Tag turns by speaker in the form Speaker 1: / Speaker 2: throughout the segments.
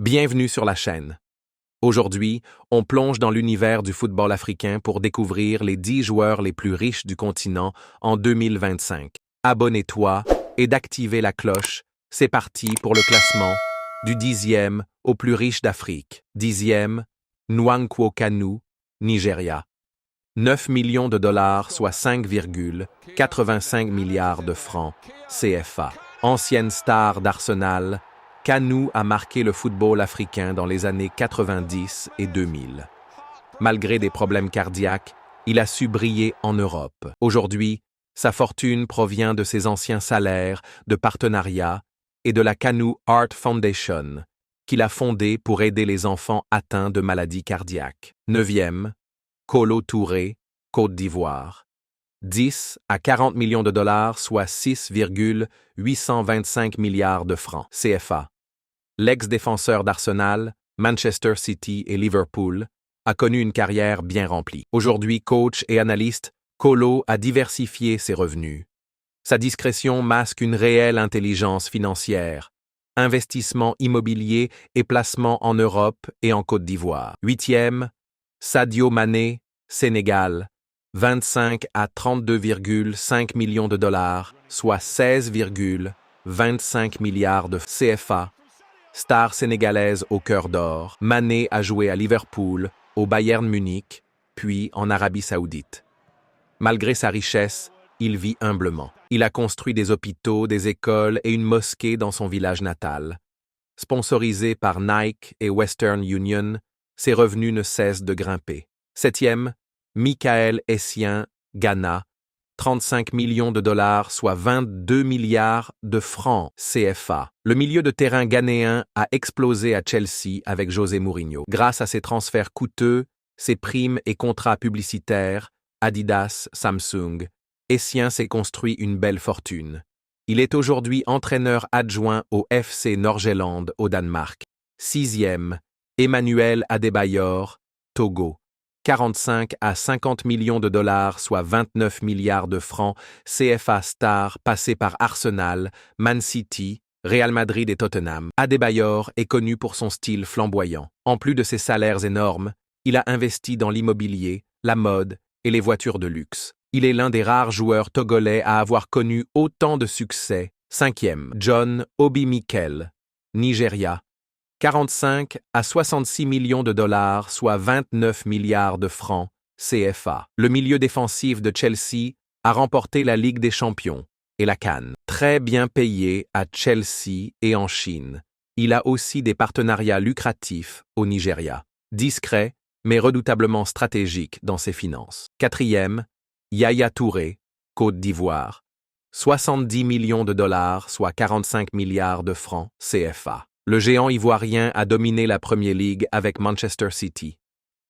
Speaker 1: Bienvenue sur la chaîne. Aujourd'hui, on plonge dans l'univers du football africain pour découvrir les 10 joueurs les plus riches du continent en 2025. Abonne-toi et d'activer la cloche. C'est parti pour le classement du 10e au plus riche d'Afrique. 10e, Nwankwo Kanu, Nigeria. 9 millions de dollars, soit 5,85 milliards de francs CFA. Ancienne star d'Arsenal, Kanu a marqué le football africain dans les années 90 et 2000. Malgré des problèmes cardiaques, il a su briller en Europe. Aujourd'hui, sa fortune provient de ses anciens salaires, de partenariats et de la Kanu Art Foundation, qu'il a fondée pour aider les enfants atteints de maladies cardiaques. 9e, Kolo Touré, Côte d'Ivoire. 10 à 40 millions de dollars, soit 6,825 milliards de francs CFA. L'ex-défenseur d'Arsenal, Manchester City et Liverpool, a connu une carrière bien remplie. Aujourd'hui coach et analyste, Kolo a diversifié ses revenus. Sa discrétion masque une réelle intelligence financière, investissement immobilier et placement en Europe et en Côte d'Ivoire. 8e, Sadio Mané, Sénégal. 25 à 32,5 millions de dollars, soit 16,25 milliards de CFA. Star sénégalaise au cœur d'or, Mané a joué à Liverpool, au Bayern Munich, puis en Arabie Saoudite. Malgré sa richesse, il vit humblement. Il a construit des hôpitaux, des écoles et une mosquée dans son village natal. Sponsorisé par Nike et Western Union, ses revenus ne cessent de grimper. 7e, Michael Essien, Ghana, 35 millions de dollars, soit 22 milliards de francs CFA. Le milieu de terrain ghanéen a explosé à Chelsea avec José Mourinho. Grâce à ses transferts coûteux, ses primes et contrats publicitaires, Adidas, Samsung, Essien s'est construit une belle fortune. Il est aujourd'hui entraîneur adjoint au FC Nordsjælland au Danemark. 6e, Emmanuel Adebayor, Togo. 45 à 50 millions de dollars, soit 29 milliards de francs CFA. Star passé par Arsenal, Man City, Real Madrid et Tottenham. Adebayor est connu pour son style flamboyant. En plus de ses salaires énormes, il a investi dans l'immobilier, la mode et les voitures de luxe. Il est l'un des rares joueurs togolais à avoir connu autant de succès. 5e, John Obi Mikel, Nigeria. 45 à 66 millions de dollars, soit 29 milliards de francs CFA. Le milieu défensif de Chelsea a remporté la Ligue des Champions et la CAN. Très bien payé à Chelsea et en Chine. Il a aussi des partenariats lucratifs au Nigeria. Discret, mais redoutablement stratégique dans ses finances. 4e, Yaya Touré, Côte d'Ivoire. 70 millions de dollars, soit 45 milliards de francs CFA. Le géant ivoirien a dominé la Premier League avec Manchester City.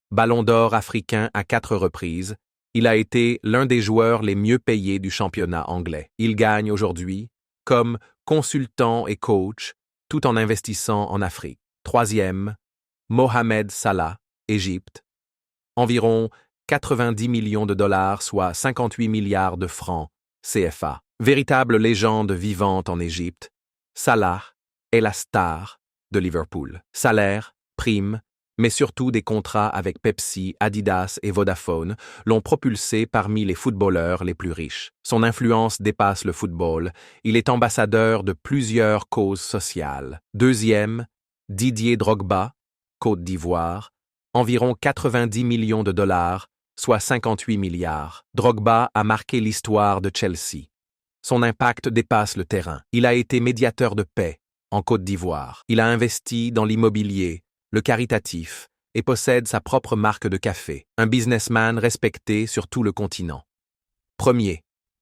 Speaker 1: Ballon d'or africain à 4 reprises, il a été l'un des joueurs les mieux payés du championnat anglais. Il gagne aujourd'hui comme consultant et coach, tout en investissant en Afrique. 3e, Mohamed Salah, Égypte. Environ 90 millions de dollars, soit 58 milliards de francs CFA. Véritable légende vivante en Égypte, Salah est la star de Liverpool. Salaire, primes, mais surtout des contrats avec Pepsi, Adidas et Vodafone l'ont propulsé parmi les footballeurs les plus riches. Son influence dépasse le football. Il est ambassadeur de plusieurs causes sociales. 2e, Didier Drogba, Côte d'Ivoire. Environ 90 millions de dollars, soit 58 milliards. Drogba a marqué l'histoire de Chelsea. Son impact dépasse le terrain. Il a été médiateur de paix en Côte d'Ivoire. Il a investi dans l'immobilier, le caritatif et possède sa propre marque de café, un businessman respecté sur tout le continent. 1er,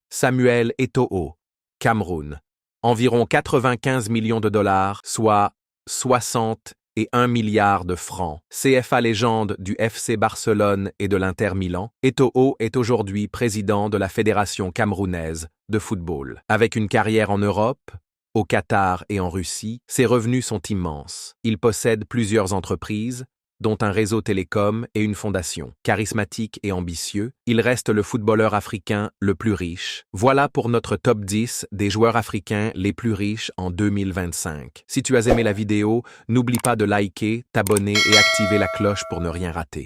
Speaker 1: Samuel Eto'o, Cameroun. Environ 95 millions de dollars, soit 61 milliards de francs. CFA légende du FC Barcelone et de l'Inter Milan, Eto'o est aujourd'hui président de la Fédération camerounaise de football. Avec une carrière en Europe, au Qatar et en Russie, ses revenus sont immenses. Il possède plusieurs entreprises, dont un réseau télécom et une fondation. Charismatique et ambitieux, il reste le footballeur africain le plus riche. Voilà pour notre top 10 des joueurs africains les plus riches en 2025. Si tu as aimé la vidéo, n'oublie pas de liker, t'abonner et activer la cloche pour ne rien rater.